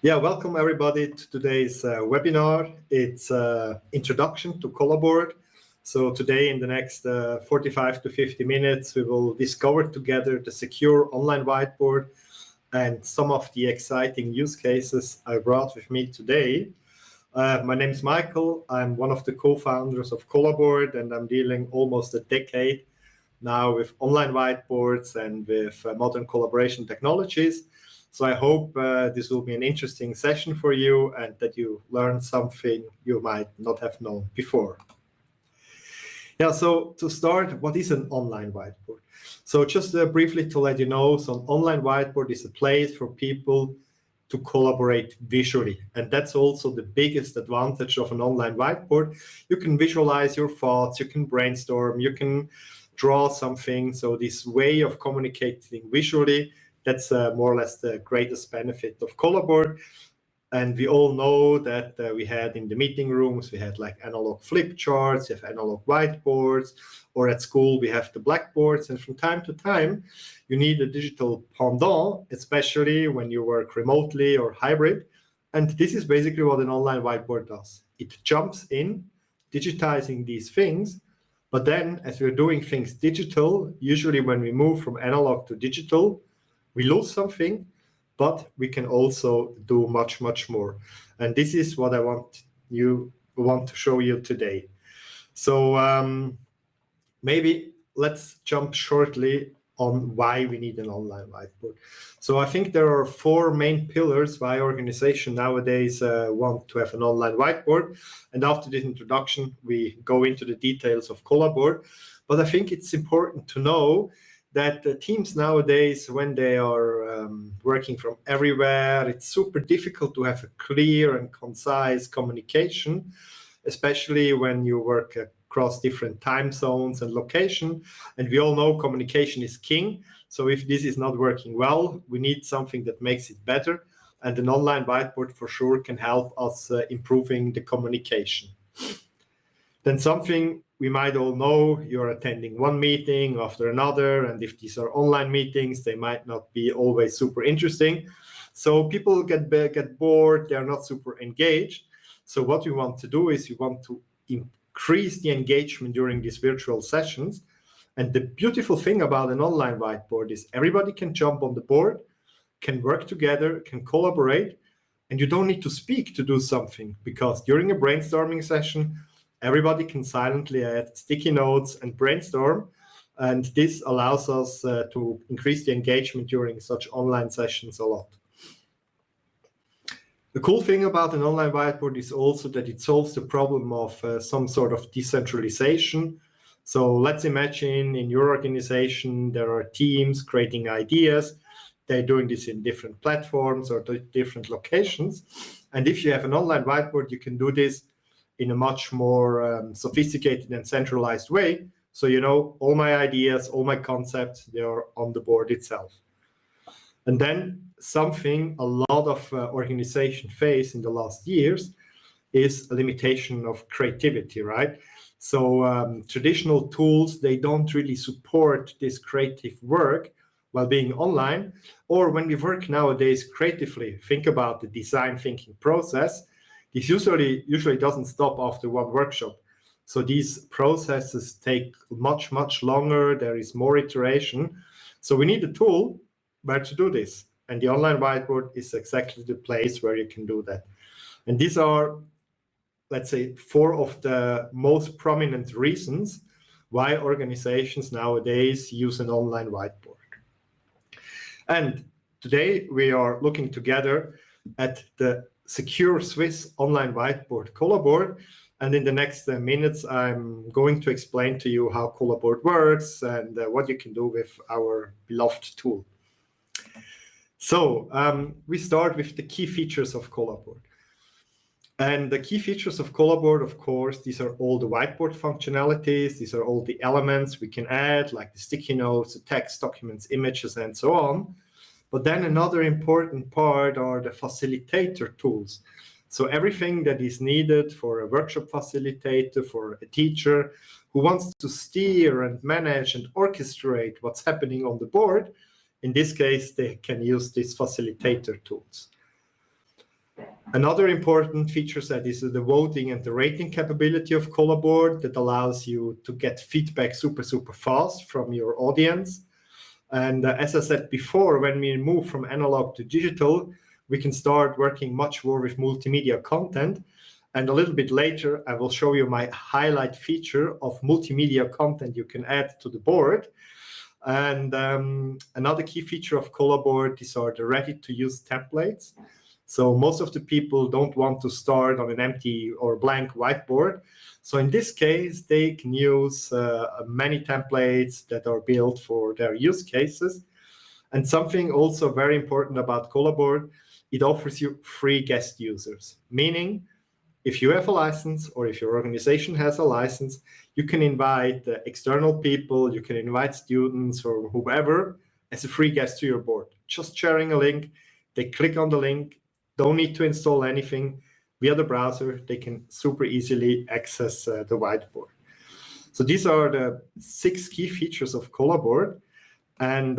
Yeah, welcome everybody to today's webinar. It's introduction to Collaboard. So today in the next 45 to 50 minutes, we will discover together the secure online whiteboard and some of the exciting use cases I brought with me today. My name is Michael. I'm one of the co-founders of Collaboard, and I'm dealing almost a decade now with online whiteboards and with modern collaboration technologies. So I hope this will be an interesting session for you and that you learn something you might not have known before. Yeah, so to start, what is an online whiteboard? So just briefly to let you know, so an online whiteboard is a place for people to collaborate visually. And that's also the biggest advantage of an online whiteboard. You can visualize your thoughts, you can brainstorm, you can draw something. So this way of communicating visually, that's more or less the greatest benefit of Collaboard. And we all know that we had in the meeting rooms, we had like analog flip charts, you have analog whiteboards, or at school we have the blackboards. And from time to time, you need a digital pendant, especially when you work remotely or hybrid. And this is basically what an online whiteboard does. It jumps in, digitizing these things. But then as we're doing things digital, usually when we move from analog to digital, we lose something, but we can also do much, much more. And this is what I want to show you today. So maybe let's jump shortly on why we need an online whiteboard. So I think there are four main pillars why organizations nowadays want to have an online whiteboard. And after this introduction, we go into the details of Collaboard. But I think it's important to know that the teams nowadays, when they are working from everywhere, it's super difficult to have a clear and concise communication, especially when you work across different time zones and location. And we all know communication is king. So if this is not working well, we need something that makes it better. And an online whiteboard for sure can help us improving the communication. Then something we might all know, you're attending one meeting after another, and if these are online meetings, they might not be always super interesting. So people get bored, they're not super engaged. So what we want to do is we want to increase the engagement during these virtual sessions. And the beautiful thing about an online whiteboard is everybody can jump on the board, can work together, can collaborate, and you don't need to speak to do something, because during a brainstorming session, everybody can silently add sticky notes and brainstorm, and this allows us to increase the engagement during such online sessions a lot. The cool thing about an online whiteboard is also that it solves the problem of some sort of decentralization. So let's imagine in your organization, there are teams creating ideas. They're doing this in different platforms or different locations. And if you have an online whiteboard, you can do this in a much more sophisticated and centralized way. So, you know, all my ideas, all my concepts, they are on the board itself. And then something a lot of organizations face in the last years is a limitation of creativity, right? So traditional tools, they don't really support this creative work while being online. Or when we work nowadays creatively, think about the design thinking process. This usually doesn't stop after one workshop. So these processes take much, much longer. There is more iteration. So we need a tool where to do this. And the online whiteboard is exactly the place where you can do that. And these are, let's say, four of the most prominent reasons why organizations nowadays use an online whiteboard. And today we are looking together at the secure Swiss online whiteboard Collaboard. And in the next minutes, I'm going to explain to you how Collaboard works and what you can do with our beloved tool. So we start with the key features of Collaboard. And the key features of Collaboard, of course, these are all the whiteboard functionalities. These are all the elements we can add, like the sticky notes, the text, documents, images, and so on. But then another important part are the facilitator tools. So everything that is needed for a workshop facilitator, for a teacher who wants to steer and manage and orchestrate what's happening on the board, in this case, they can use these facilitator tools. Another important feature set is the voting and the rating capability of Collaboard that allows you to get feedback super fast from your audience. And as I said before, when we move from analog to digital, we can start working much more with multimedia content. And a little bit later, I will show you my highlight feature of multimedia content you can add to the board. And another key feature of Collaboard, these are the ready-to-use templates. So most of the people don't want to start on an empty or blank whiteboard. So in this case, they can use many templates that are built for their use cases. And something also very important about Collaboard, it offers you free guest users, meaning if you have a license or if your organization has a license, you can invite external people, you can invite students or whoever as a free guest to your board. Just sharing a link, they click on the link, don't need to install anything. Via the browser, they can super easily access the whiteboard. So these are the 6 key features of Collaboard. And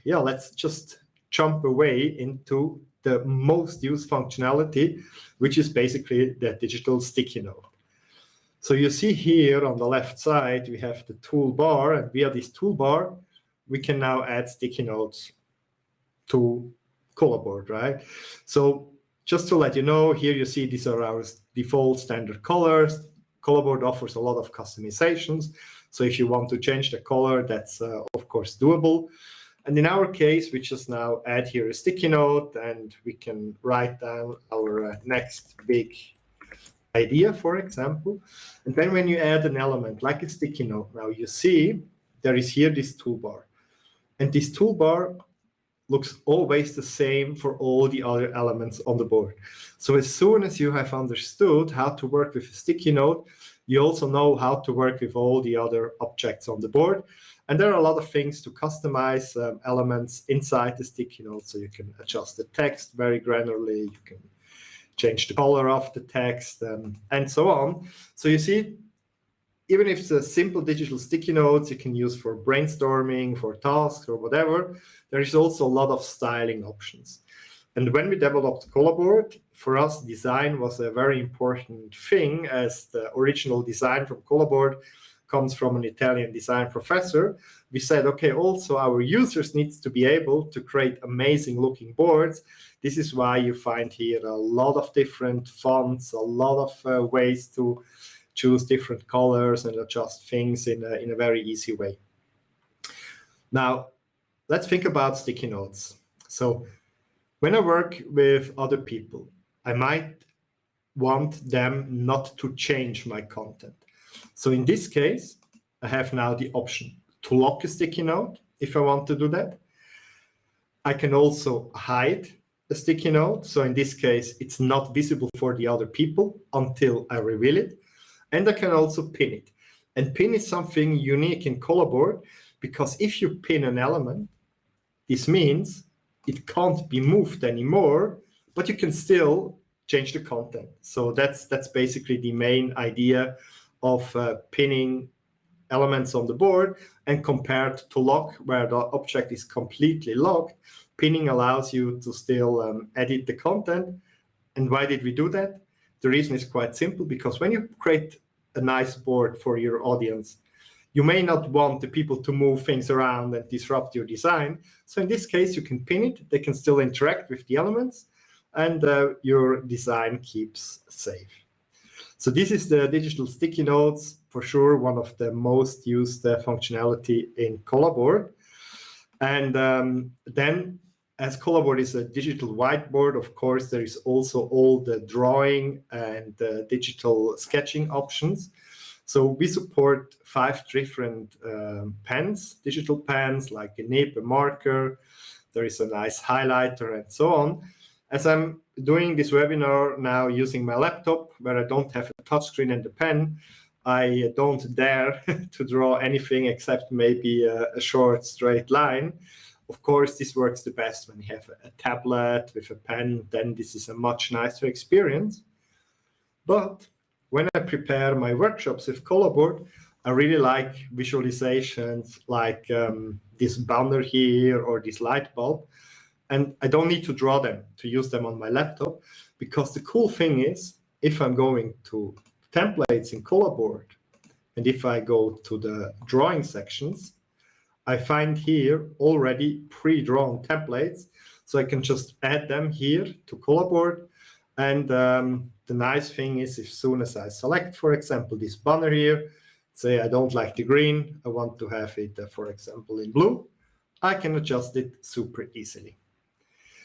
yeah, let's just jump away into the most used functionality, which is basically the digital sticky note. So you see here on the left side, we have the toolbar, and via this toolbar, we can now add sticky notes to Collaboard, right? So just to let you know, here you see these are our default standard colors. Collaboard offers a lot of customizations. So if you want to change the color, that's of course doable. And in our case, we just now add here a sticky note and we can write down our next big idea, for example. And then when you add an element like a sticky note, now you see there is here this toolbar. And this toolbar looks always the same for all the other elements on the board. So as soon as you have understood how to work with a sticky note, you also know how to work with all the other objects on the board. And there are a lot of things to customize elements inside the sticky note. So you can adjust the text very granularly, you can change the color of the text, and so on. So you see, even if it's a simple digital sticky notes you can use for brainstorming, for tasks or whatever, there is also a lot of styling options. And when we developed Collaboard, for us, design was a very important thing, as the original design from Collaboard comes from an Italian design professor. We said, okay, also our users needs to be able to create amazing looking boards. This is why you find here a lot of different fonts, a lot of ways to choose different colors and adjust things in a very easy way. Now, let's think about sticky notes. So when I work with other people, I might want them not to change my content. So in this case, I have now the option to lock a sticky note if I want to do that. I can also hide a sticky note. So in this case, it's not visible for the other people until I reveal it. And I can also pin it. And pin is something unique in Collaboard, because if you pin an element, this means it can't be moved anymore, but you can still change the content. So that's basically the main idea of pinning elements on the board. And compared to lock, where the object is completely locked, pinning allows you to still edit the content. And why did we do that? The reason is quite simple, because when you create a nice board for your audience, you may not want the people to move things around and disrupt your design. So in this case, you can pin it, they can still interact with the elements, and your design keeps safe. So this is the digital sticky notes, for sure, one of the most used functionality in Collaboard. And then, as Collaboard is a digital whiteboard, of course, there is also all the drawing and digital sketching options. So we support 5 different pens, digital pens, like a nib, a marker. There is a nice highlighter and so on. As I'm doing this webinar now using my laptop, where I don't have a touchscreen and a pen, I don't dare to draw anything except maybe a short straight line. Of course, this works the best when you have a tablet with a pen, then this is a much nicer experience. But when I prepare my workshops with Collaboard, I really like visualizations like this banner here or this light bulb. And I don't need to draw them to use them on my laptop, because the cool thing is, if I'm going to templates in Collaboard, and if I go to the drawing sections, I find here already pre-drawn templates. So I can just add them here to Collaboard. And the nice thing is, as soon as I select, for example, this banner here, say I don't like the green, I want to have it, for example, in blue, I can adjust it super easily.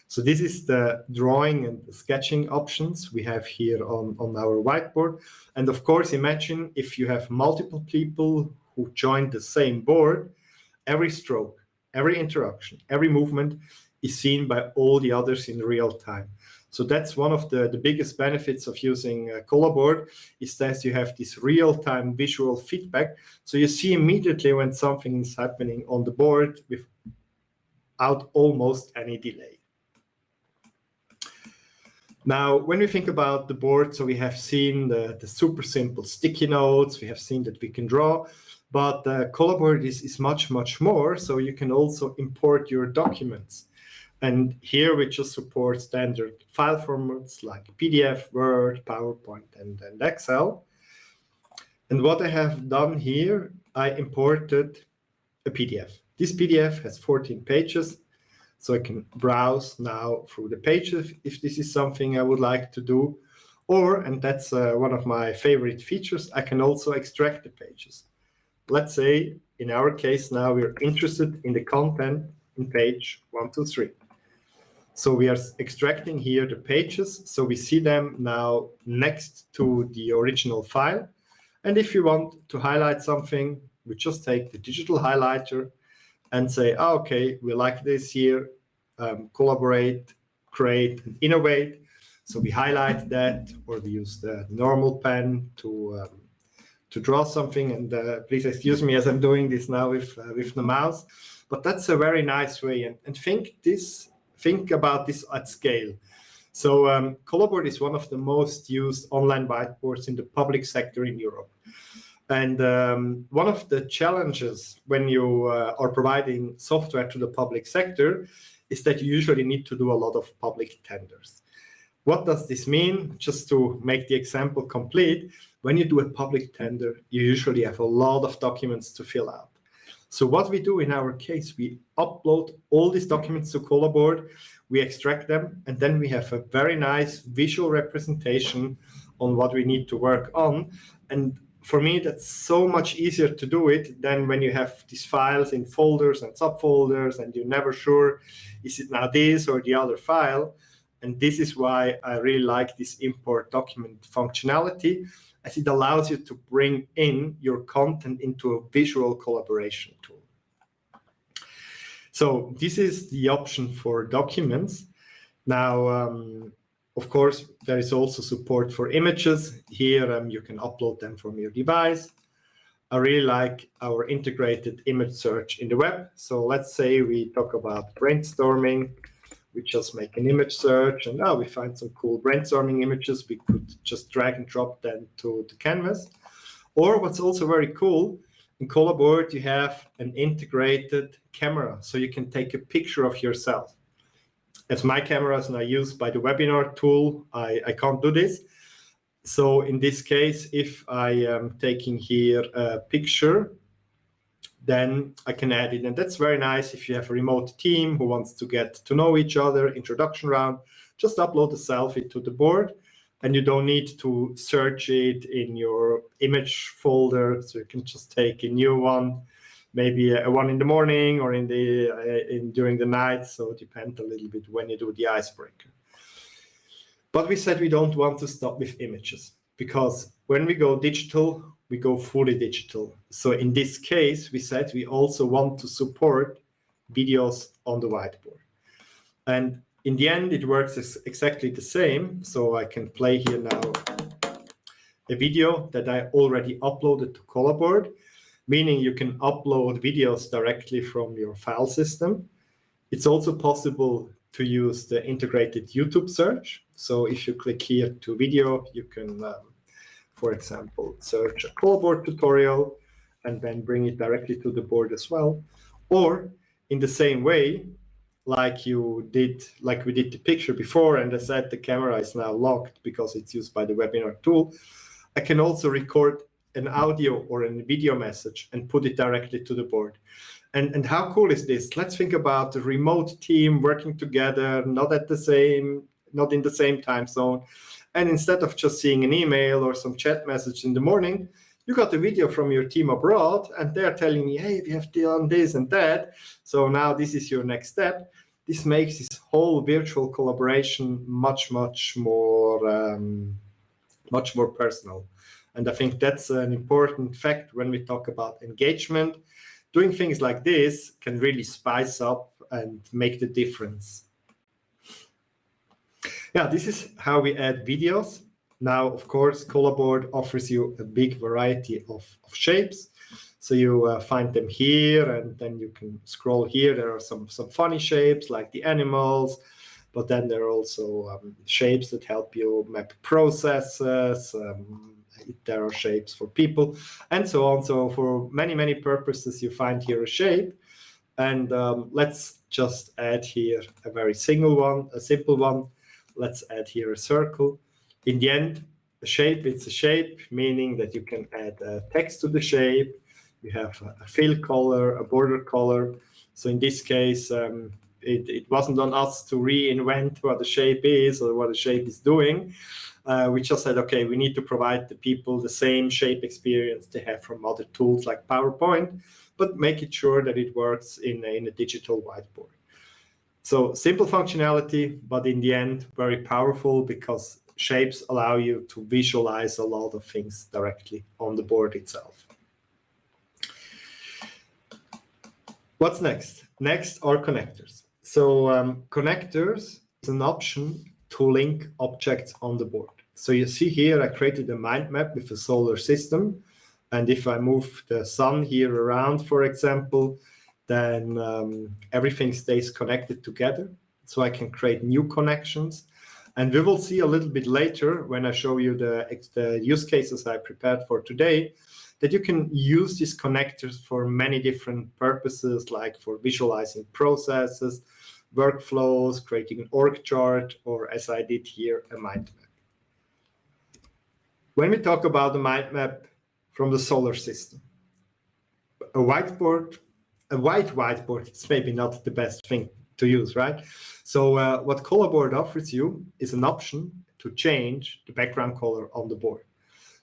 So this is the drawing and the sketching options we have here on our whiteboard. And of course, imagine if you have multiple people who join the same board, every stroke, every interaction, every movement is seen by all the others in real time. So that's one of the biggest benefits of using Collaboard, is that you have this real-time visual feedback. So you see immediately when something is happening on the board without almost any delay. Now, when we think about the board, so we have seen the super simple sticky notes, we have seen that we can draw, but Collaboard is much, much more. So you can also import your documents. And here we just support standard file formats like PDF, Word, PowerPoint, and Excel. And what I have done here, I imported a PDF. This PDF has 14 pages. So I can browse now through the pages if this is something I would like to do. Or, and that's one of my favorite features, I can also extract the pages. Let's say, in our case now, we're interested in the content in page 1, 2, 3. So we are extracting here the pages, so we see them now next to the original file. And if you want to highlight something, we just take the digital highlighter and say, oh, okay, we like this here, collaborate, create, and innovate. So we highlight that, or we use the normal pen to draw something. And please excuse me as I'm doing this now with the mouse. But that's a very nice way. And think about this at scale. So Collaboard is one of the most used online whiteboards in the public sector in Europe. And one of the challenges when you are providing software to the public sector is that you usually need to do a lot of public tenders. What does this mean? Just to make the example complete, when you do a public tender, you usually have a lot of documents to fill out. So what we do in our case, we upload all these documents to Collaboard, we extract them, and then we have a very nice visual representation on what we need to work on. And for me, that's so much easier to do it than when you have these files in folders and subfolders, and you're never sure, is it now this or the other file? And this is why I really like this import document functionality, as it allows you to bring in your content into a visual collaboration tool. So this is the option for documents. Now, of course, there is also support for images. Here, you can upload them from your device. I really like our integrated image search in the web. So let's say we talk about brainstorming. We just make an image search, and now we find some cool brainstorming images. We could just drag and drop them to the canvas. Or what's also very cool, in Collaboard, you have an integrated camera, so you can take a picture of yourself. As my camera is now used by the webinar tool, I can't do this. So in this case, if I am taking here a picture, then I can add it. And that's very nice if you have a remote team who wants to get to know each other, introduction round, just upload a selfie to the board, and you don't need to search it in your image folder. So you can just take a new one, maybe a one in the morning or during the night. So it depends a little bit when you do the icebreaker. But we said we don't want to stop with images, because when we go digital, we go fully digital. So in this case, we said we also want to support videos on the whiteboard. And in the end, it works exactly the same. So I can play here now a video that I already uploaded to Collaboard, meaning you can upload videos directly from your file system. It's also possible to use the integrated YouTube search. So if you click here to video, you can, for example, search a Collaboard tutorial and then bring it directly to the board as well. Or in the same way, like we did the picture before, and I said the camera is now locked because it's used by the webinar tool, I can also record an audio or a video message and put it directly to the board. And how cool is this? Let's think about a remote team working together, not in the same time zone. And instead of just seeing an email or some chat message in the morning, you got a video from your team abroad, and they're telling me, hey, we have done this and that. So now this is your next step. This makes this whole virtual collaboration much more personal. And I think that's an important fact when we talk about engagement. Doing things like this can really spice up and make the difference. Yeah, this is how we add videos. Now, of course, Collaboard offers you a big variety of shapes. So you find them here, and then you can scroll here. There are some funny shapes like the animals, but then there are also shapes that help you map processes. There are shapes for people, and so on. So for many purposes, you find here a shape. And let's just add here a very simple one. Let's add here a circle. In the end, a shape, it's a shape, meaning that you can add text to the shape. You have a fill color, a border color. So in this case, it wasn't on us to reinvent what the shape is or what the shape is doing. We just said, okay, we need to provide the people the same shape experience they have from other tools like PowerPoint, but make it sure that it works in a digital whiteboard. So simple functionality, but in the end, very powerful because shapes allow you to visualize a lot of things directly on the board itself. What's next? Next are connectors. So connectors is an option to link objects on the board. So you see here, I created a mind map with a solar system. And if I move the sun here around, for example, then everything stays connected together. So I can create new connections. And we will see a little bit later when I show you the use cases I prepared for today, that you can use these connectors for many different purposes, like for visualizing processes, workflows, creating an org chart, or as I did here, a mind map. When we talk about the mind map from the solar system, a white whiteboard is maybe not the best thing to use, right? So what Collaboard offers you is an option to change the background color on the board.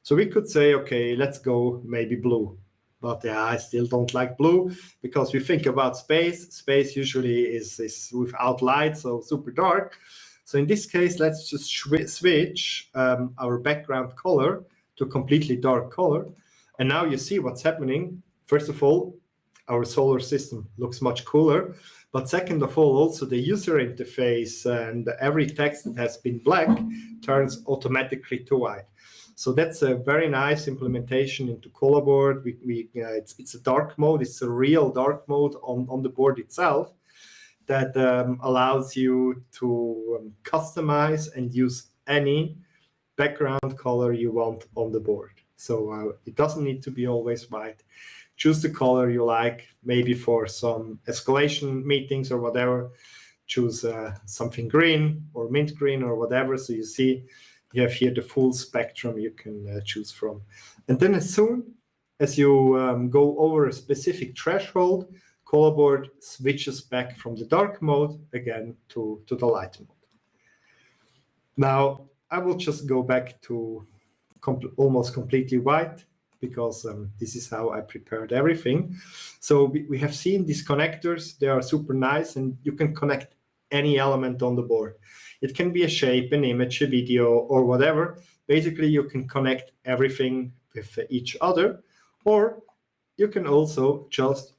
So we could say, okay, let's go maybe blue. But yeah, I still don't like blue because we think about space. Space usually is without light, so super dark. So in this case, let's just switch our background color to a completely dark color. And now you see what's happening. First of all, our solar system looks much cooler. But second of all, also the user interface and every text that has been black turns automatically to white. So that's a very nice implementation into Collaboard. It's a dark mode. It's a real dark mode on the board itself that allows you to customize and use any background color you want on the board. So it doesn't need to be always white. Choose the color you like, maybe for some escalation meetings or whatever. Choose something green or mint green or whatever. So you see, you have here the full spectrum you can choose from. And then as soon as you go over a specific threshold, Collaboard switches back from the dark mode again to the light mode. Now, I will just go back to almost completely white because this is how I prepared everything. So we have seen these connectors. They are super nice, and you can connect any element on the board. It can be a shape, an image, a video, or whatever. Basically, you can connect everything with each other, or you can also just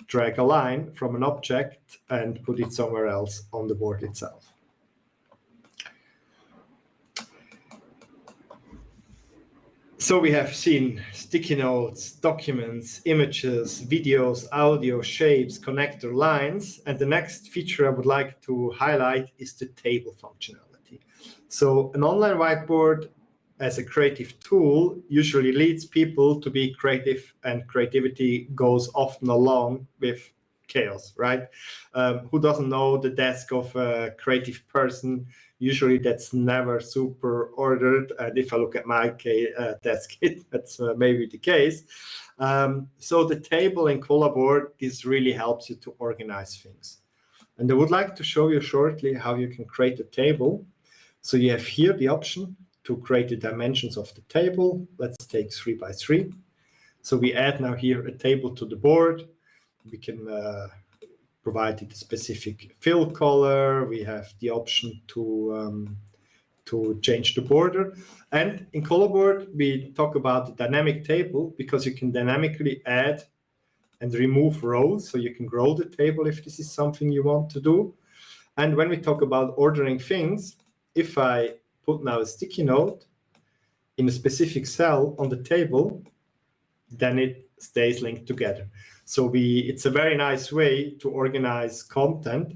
drag a line from an object and put it somewhere else on the board itself. So we have seen sticky notes, documents, images, videos, audio, shapes, connector lines. And the next feature I would like to highlight is the table functionality. So an online whiteboard as a creative tool usually leads people to be creative, and creativity goes often along with chaos, right? Who doesn't know the desk of a creative person? Usually that's never super ordered. And if I look at my desk, that's maybe the case. So the table in Collaboard, this really helps you to organize things. And I would like to show you shortly how you can create a table. So you have here the option to create the dimensions of the table. Let's take 3 by 3. So we add now here a table to the board. We can provide it a specific fill color. We have the option to change the border. And in Collaboard, we talk about the dynamic table because you can dynamically add and remove rows. So you can grow the table if this is something you want to do. And when we talk about ordering things, if I put now a sticky note in a specific cell on the table, then it stays linked together. So it's a very nice way to organize content.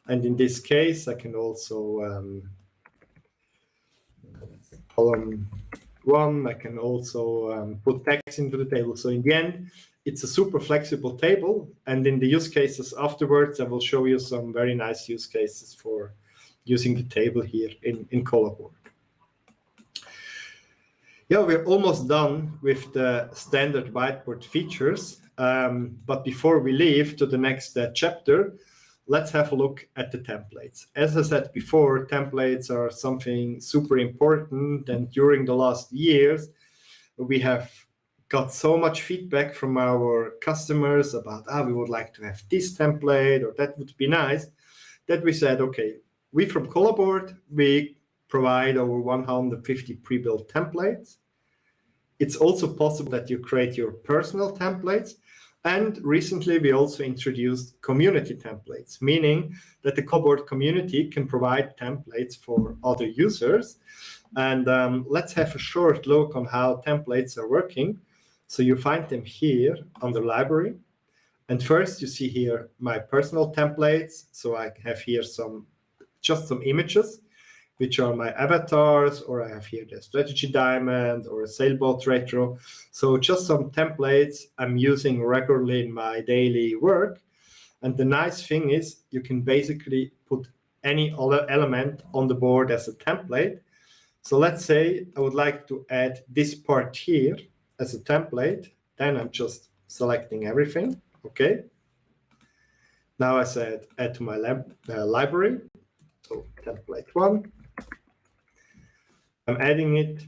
And in this case, I can also column 1, I can also put text into the table. So in the end, it's a super flexible table. And in the use cases afterwards, I will show you some very nice use cases for using the table here in Collaboard. Yeah, we're almost done with the standard whiteboard features. But before we leave to the next chapter, let's have a look at the templates. As I said before, templates are something super important. And during the last years, we have got so much feedback from our customers about, we would like to have this template, or that would be nice, that we said, okay, we from Collaboard, we provide over 150 pre-built templates. It's also possible that you create your personal templates. And recently, we also introduced community templates, meaning that the Collaboard community can provide templates for other users. And let's have a short look on how templates are working. So you find them here under library. And first, you see here my personal templates. So I have here just some images, which are my avatars, or I have here the strategy diamond or a sailboat retro. So just some templates I'm using regularly in my daily work. And the nice thing is you can basically put any other element on the board as a template. So let's say I would like to add this part here as a template. Then I'm just selecting everything. Okay. Now I said add to my library. So template 1. I'm adding it,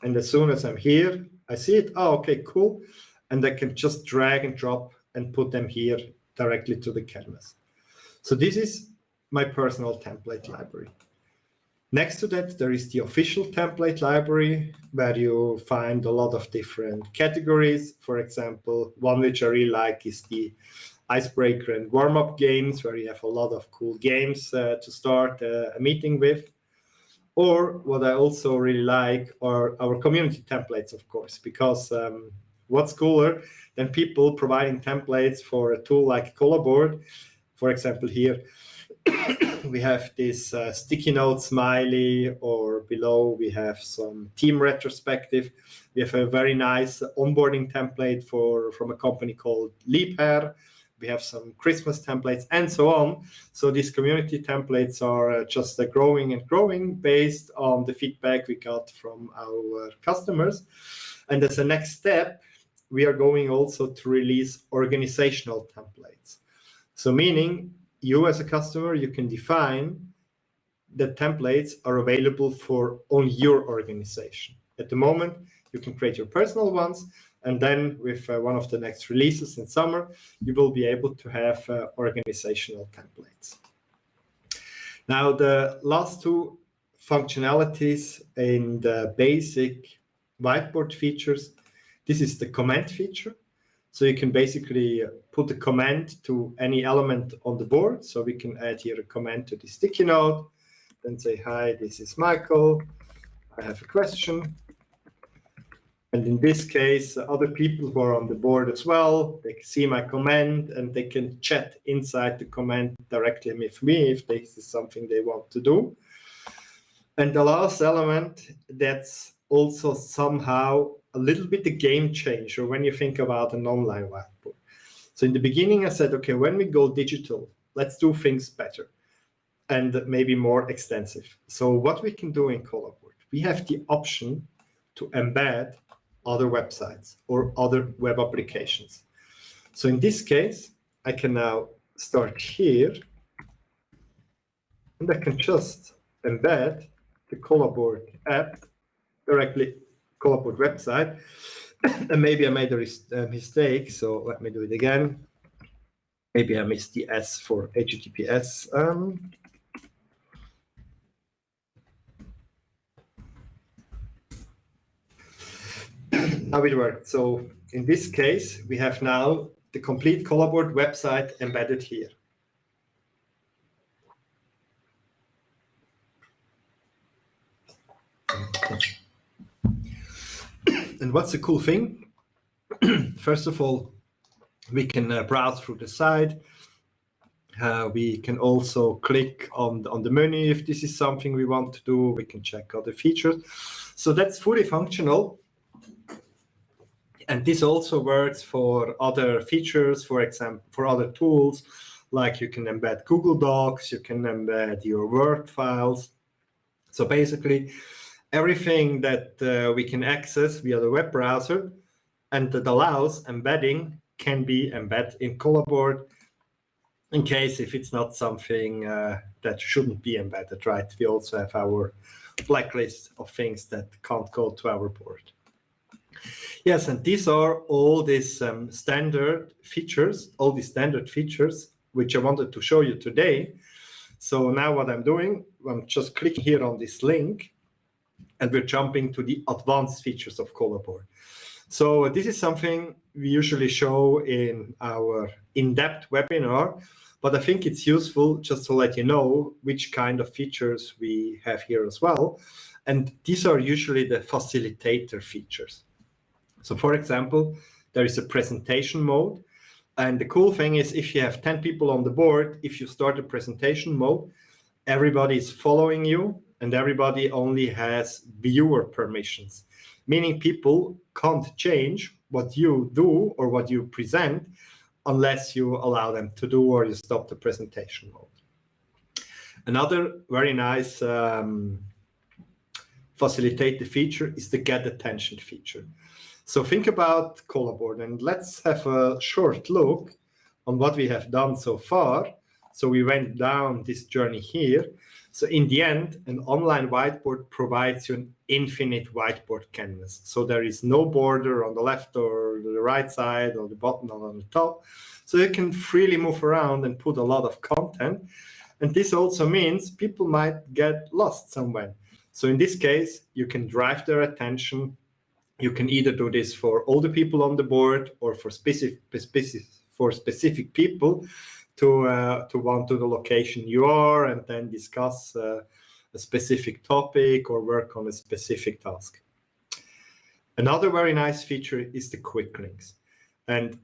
and as soon as I'm here, I see it. Oh, okay, cool. And I can just drag and drop and put them here directly to the canvas. So this is my personal template library. Next to that, there is the official template library, where you find a lot of different categories. For example, one which I really like is the icebreaker and warm-up games, where you have a lot of cool games to start a meeting with. Or what I also really like are our community templates, of course, because what's cooler than people providing templates for a tool like Collaboard? For example, here we have this sticky note smiley, or below we have some team retrospective. We have a very nice onboarding template from a company called Liebherr. We have some Christmas templates and so on. So these community templates are just growing and growing based on the feedback we got from our customers. And as a next step, we are going also to release organizational templates. So meaning you as a customer, you can define that templates are available for only your organization. At the moment, you can create your personal ones. And then with one of the next releases in summer, you will be able to have organizational templates. Now, the last two functionalities in the basic whiteboard features, this is the comment feature. So you can basically put a comment to any element on the board. So we can add here a comment to the sticky note, then say, hi, this is Michael. I have a question. And in this case, other people who are on the board as well, they can see my comment and they can chat inside the comment directly with me if this is something they want to do. And the last element, that's also somehow a little bit a game changer when you think about an online whiteboard. So in the beginning, I said, okay, when we go digital, let's do things better and maybe more extensive. So what we can do in Collaboard, we have the option to embed other websites or other web applications. So in this case, I can now start here, and I can just embed the Collaboard app directly Collaboard website. And maybe I made a mistake, so let me do it again. Maybe I missed the S for HTTPS. How it works. So in this case, we have now the complete Collaboard website embedded here. And what's the cool thing? First of all, we can browse through the site. We can also click on the menu if this is something we want to do. We can check other features. So that's fully functional. And this also works for other features, for example, for other tools, like you can embed Google Docs, you can embed your Word files. So basically, everything that we can access via the web browser and that allows embedding can be embedded in Collaboard in case if it's not something that shouldn't be embedded, right? We also have our blacklist of things that can't go to our board. Yes, and these are all these standard features, which I wanted to show you today. So now what I'm doing, I'm just clicking here on this link, and we're jumping to the advanced features of Collaboard. So this is something we usually show in our in-depth webinar, but I think it's useful just to let you know which kind of features we have here as well. And these are usually the facilitator features. So for example, there is a presentation mode. And the cool thing is if you have 10 people on the board, if you start a presentation mode, everybody is following you and everybody only has viewer permissions, meaning people can't change what you do or what you present unless you allow them to do or you stop the presentation mode. Another very nice facilitator feature is the get attention feature. So think about Collaboard and let's have a short look on what we have done so far. So we went down this journey here. So in the end, an online whiteboard provides you an infinite whiteboard canvas. So there is no border on the left or the right side or the bottom or on the top. So you can freely move around and put a lot of content. And this also means people might get lost somewhere. So in this case, you can drive their attention. You can either do this for all the people on the board or for specific people to want to the location you are and then discuss a specific topic or work on a specific task. Another very nice feature is the quick links. And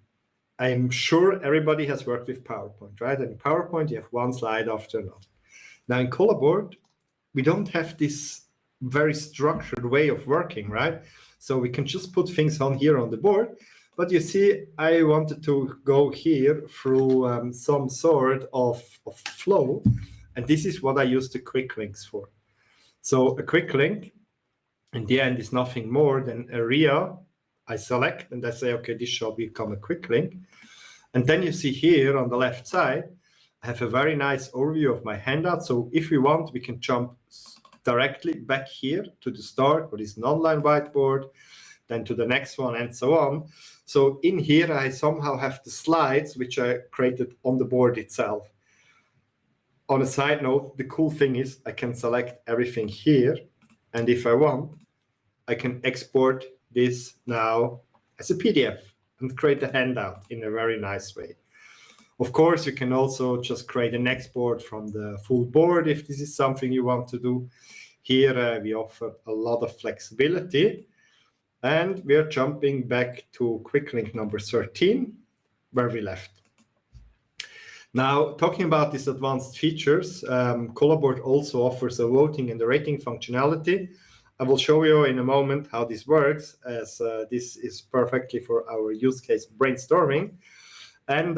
I'm sure everybody has worked with PowerPoint, right? And in PowerPoint, you have one slide after another. Now in Collaboard, we don't have this very structured way of working, right? So we can just put things on here on the board. But you see, I wanted to go here through some sort of flow. And this is what I use the quick links for. So a quick link, in the end, is nothing more than an area I select. And I say, okay, this shall become a quick link. And then you see here on the left side, I have a very nice overview of my handout. So if we want, we can jump directly back here to the start, what is an online whiteboard, then to the next one, and so on. So in here, I somehow have the slides, which I created on the board itself. On a side note, the cool thing is I can select everything here. And if I want, I can export this now as a PDF and create a handout in a very nice way. Of course, you can also just create an export from the full board if this is something you want to do. Here, we offer a lot of flexibility. And we are jumping back to quick link number 13, where we left. Now, talking about these advanced features, Collaboard also offers a voting and a rating functionality. I will show you in a moment how this works, as this is perfectly for our use case brainstorming. And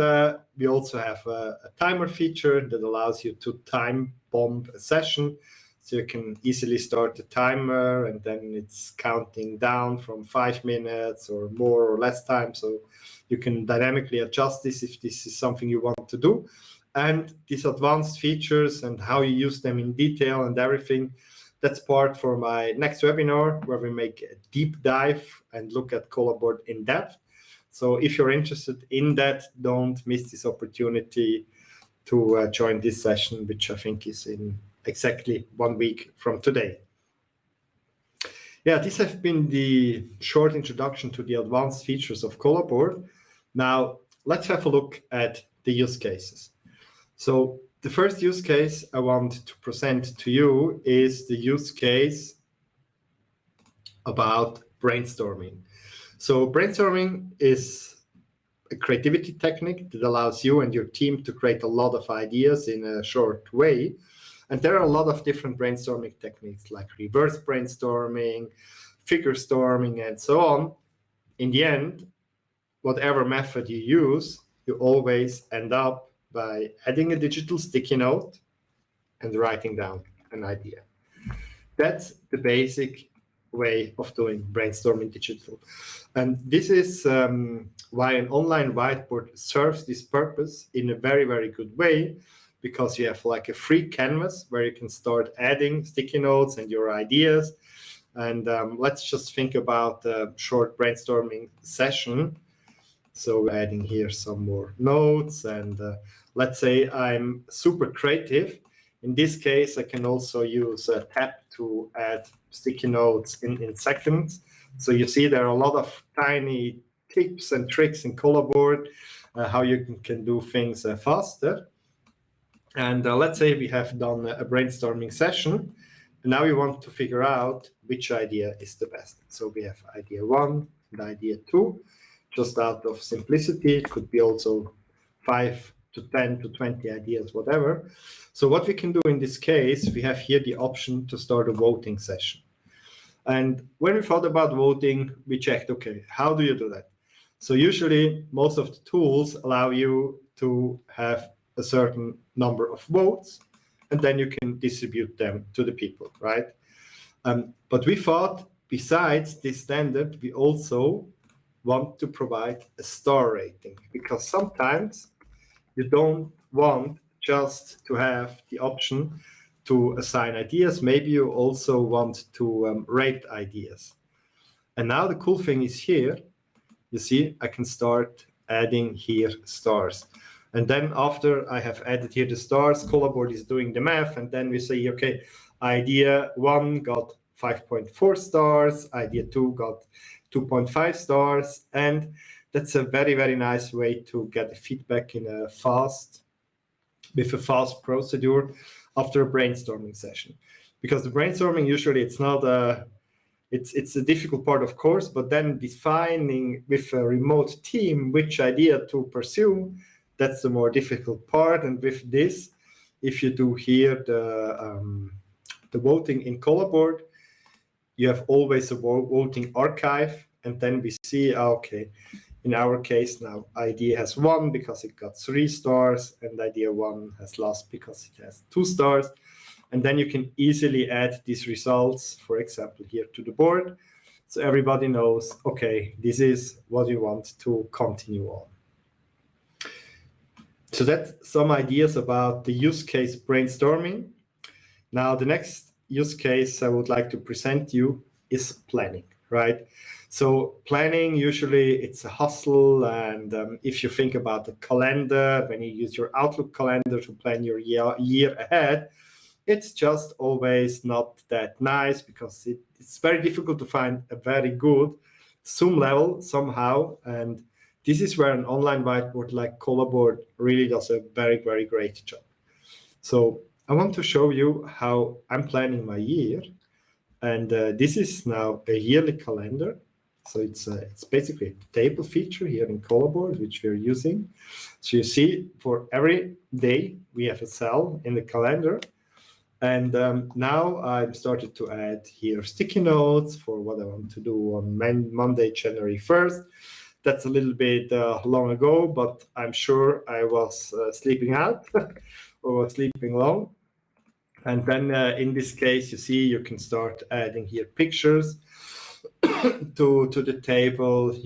we also have a timer feature that allows you to time bomb a session. So you can easily start the timer, and then it's counting down from 5 minutes or more or less time. So you can dynamically adjust this if this is something you want to do. And these advanced features and how you use them in detail and everything, that's part for my next webinar, where we make a deep dive and look at Collaboard in depth. So if you're interested in that, don't miss this opportunity to join this session, which I think is in exactly 1 week from today. Yeah, this has been the short introduction to the advanced features of Collaboard. Now, let's have a look at the use cases. So the first use case I want to present to you is the use case about brainstorming. So brainstorming is a creativity technique that allows you and your team to create a lot of ideas in a short way. And there are a lot of different brainstorming techniques like reverse brainstorming, figure storming, and so on. In the end, whatever method you use, you always end up by adding a digital sticky note and writing down an idea. That's the basic way of doing brainstorming digital. And this is why an online whiteboard serves this purpose in a very, very good way, because you have like a free canvas where you can start adding sticky notes and your ideas. And let's just think about a short brainstorming session. So we're adding here some more notes, and let's say I'm super creative. In this case, I can also use a tab to add sticky notes in seconds. So you see there are a lot of tiny tips and tricks in Collaboard, how you can do things faster. And let's say we have done a brainstorming session. And now we want to figure out which idea is the best. So we have idea 1 and idea 2. Just out of simplicity, it could be also 5 to 10 to 20 ideas, whatever. So what we can do in this case, we have here the option to start a voting session. And when we thought about voting, we checked, okay, how do you do that? So usually most of the tools allow you to have a certain number of votes, and then you can distribute them to the people, right? But we thought, besides this standard, we also want to provide a star rating, because sometimes you don't want just to have the option to assign ideas. Maybe you also want to rate ideas. And now the cool thing is here, you see, I can start adding here stars. And then after I have added here the stars, Collaboard is doing the math, and then we say, okay, idea 1 got 5.4 stars, idea 2 got 2.5 stars, and that's a very, very nice way to get the feedback with a fast procedure after a brainstorming session. Because the brainstorming, usually it's not it's a difficult part, of course, but then defining with a remote team which idea to pursue, that's the more difficult part. And with this, if you do here the voting in Collaboard, you have always a voting archive, and then we see, okay, in our case now, idea has 1 because it got 3 stars, and idea 1 has lost because it has 2 stars. And then you can easily add these results, for example, here to the board. So everybody knows, okay, this is what you want to continue on. So that's some ideas about the use case brainstorming. Now, the next use case I would like to present you is planning, right? So planning, usually it's a hustle. And if you think about the calendar, when you use your Outlook calendar to plan your year ahead, it's just always not that nice, because it's very difficult to find a very good Zoom level somehow. And this is where an online whiteboard like Collaboard really does a very, very great job. So I want to show you how I'm planning my year. And this is now a yearly calendar. So it's basically a table feature here in Collaboard, which we're using. So you see, for every day, we have a cell in the calendar. And now I've started to add here sticky notes for what I want to do on Monday, January 1st. That's a little bit long ago, but I'm sure I was sleeping out or sleeping long. And then in this case, you see, you can start adding here pictures to the table.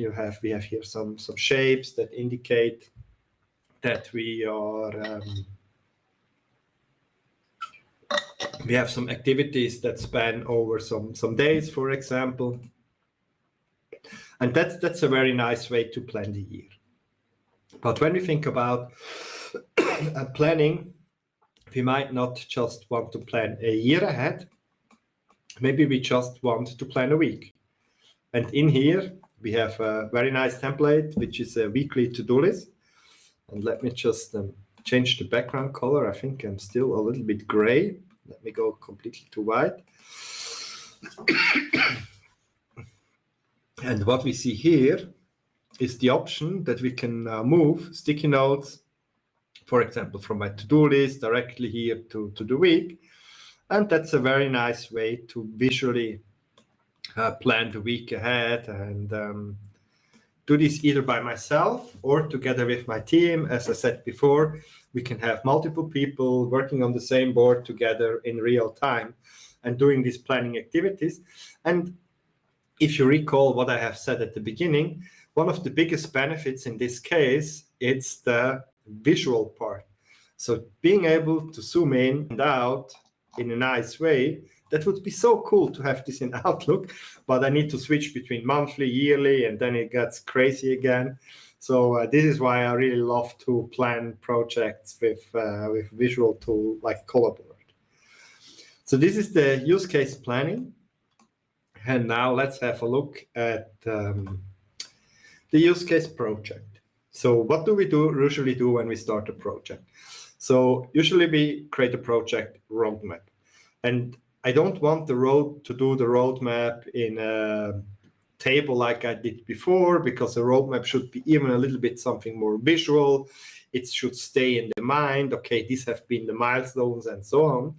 We have here some shapes that indicate that we have some activities that span over some days, for example. And that's a very nice way to plan the year. But when we think about planning, we might not just want to plan a year ahead. Maybe we just want to plan a week. And in here, we have a very nice template, which is a weekly to-do list. And let me just change the background color. I think I'm still a little bit gray. Let me go completely to white. And what we see here is the option that we can move sticky notes, for example, from my to-do list directly here to the week. And that's a very nice way to visually plan the week ahead and do this either by myself or together with my team. As I said before, we can have multiple people working on the same board together in real time and doing these planning activities. And if you recall what I have said at the beginning, one of the biggest benefits in this case, it's the visual part. So being able to zoom in and out in a nice way, that would be so cool to have this in Outlook, but I need to switch between monthly, yearly, and then it gets crazy again. So this is why I really love to plan projects with visual tool like Collaboard. So this is the use case planning. And now let's have a look at the use case project. So what do we usually do when we start a project? So usually we create a project roadmap. And I don't want to do the roadmap in a table like I did before, because the roadmap should be even a little bit something more visual. It should stay in the mind. Okay, these have been the milestones and so on.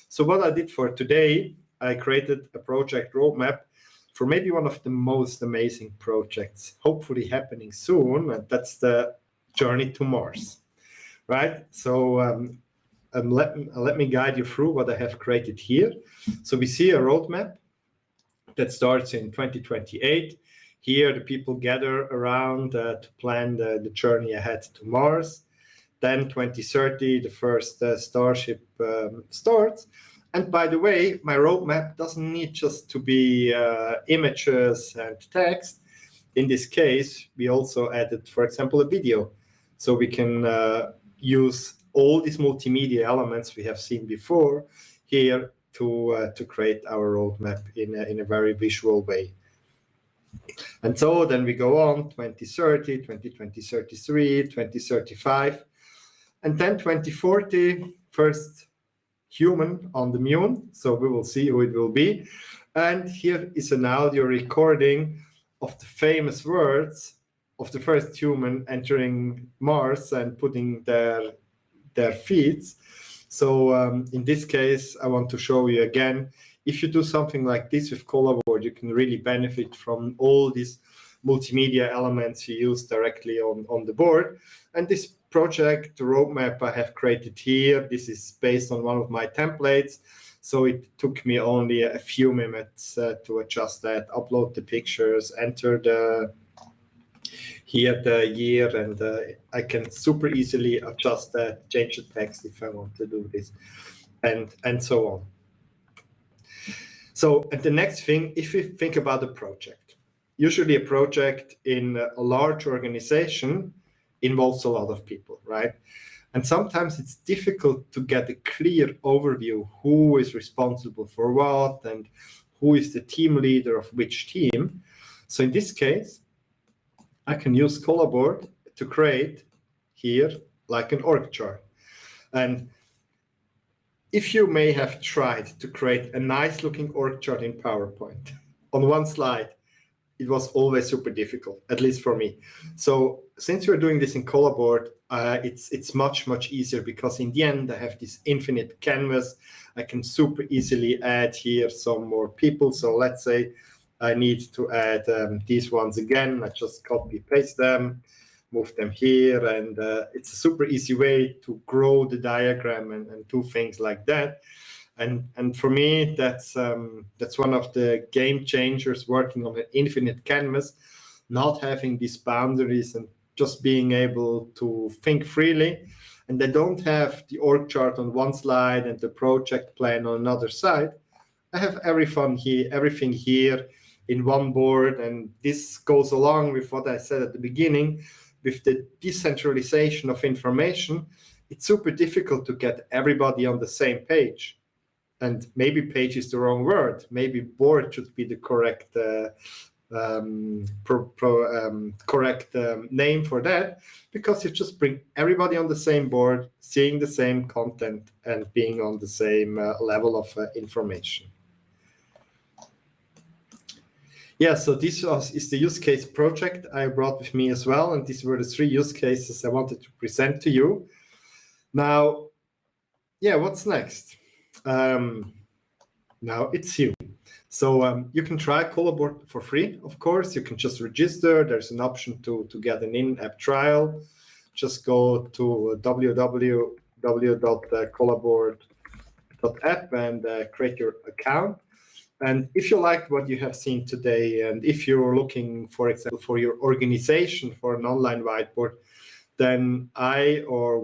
So what I did for today, I created a project roadmap for maybe one of the most amazing projects, hopefully happening soon, and that's the journey to Mars, right? So let me guide you through what I have created here. So we see a roadmap that starts in 2028. Here, the people gather around to plan the journey ahead to Mars. Then 2030, the first Starship starts. And by the way, my roadmap doesn't need just to be images and text. In this case, we also added, for example, a video. So we can use all these multimedia elements we have seen before here to create our roadmap in a very visual way. And so then we go on 2030, 2033, 2035, and then 2040, first human on the moon. So we will see who it will be. And here is an audio recording of the famous words of the first human entering Mars and putting their feet. So in this case, I want to show you again, if you do something like this with Collaboard, you can really benefit from all these multimedia elements you use directly on the board. And this project roadmap I have created here, this is based on one of my templates. So it took me only a few minutes to adjust that, upload the pictures, enter the year, and I can super easily adjust that, change the text if I want to do this, and so on. So, and the next thing, if we think about a project, usually a project in a large organization involves a lot of people, right? And sometimes it's difficult to get a clear overview who is responsible for what and who is the team leader of which team. So in this case, I can use Collaboard to create here like an org chart. And if you may have tried to create a nice looking org chart in PowerPoint on one slide, it was always super difficult, at least for me. So since we're doing this in Collaboard, it's much easier, because in the end I have this infinite canvas. I can super easily add here some more people. So let's say I need to add these ones again. I just copy paste them, move them here, and it's a super easy way to grow the diagram and do things like that. And for me, that's one of the game changers working on an infinite canvas, not having these boundaries and just being able to think freely. And they don't have the org chart on one slide and the project plan on another side. I have everything here in one board, and this goes along with what I said at the beginning. With the decentralization of information, it's super difficult to get everybody on the same page. And maybe page is the wrong word. Maybe board should be the correct name for that, because you just bring everybody on the same board, seeing the same content and being on the same level of information. Yeah, so this is the use case project I brought with me as well, and these were the 3 use cases I wanted to present to you. Now, yeah, what's next? Now it's you. So you can try Collaboard for free, of course. You can just register. There's an option to get an in-app trial. Just go to www.collaboard.app and create your account. And if you liked what you have seen today, and if you're looking, for example, for your organization for an online whiteboard, then I or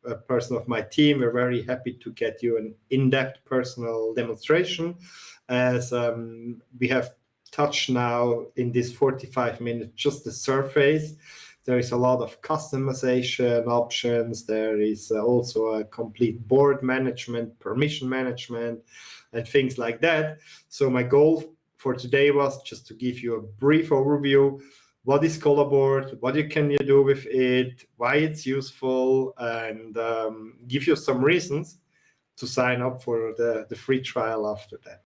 a person of my team are very happy to get you an in-depth personal demonstration, as we have touched now in this 45 minutes just the surface. There is a lot of customization options. There is also a complete board management, permission management, and things like that. So my goal for today was just to give you a brief overview. What is Collaboard? What can you do with it? Why it's useful? And give you some reasons to sign up for the free trial after that.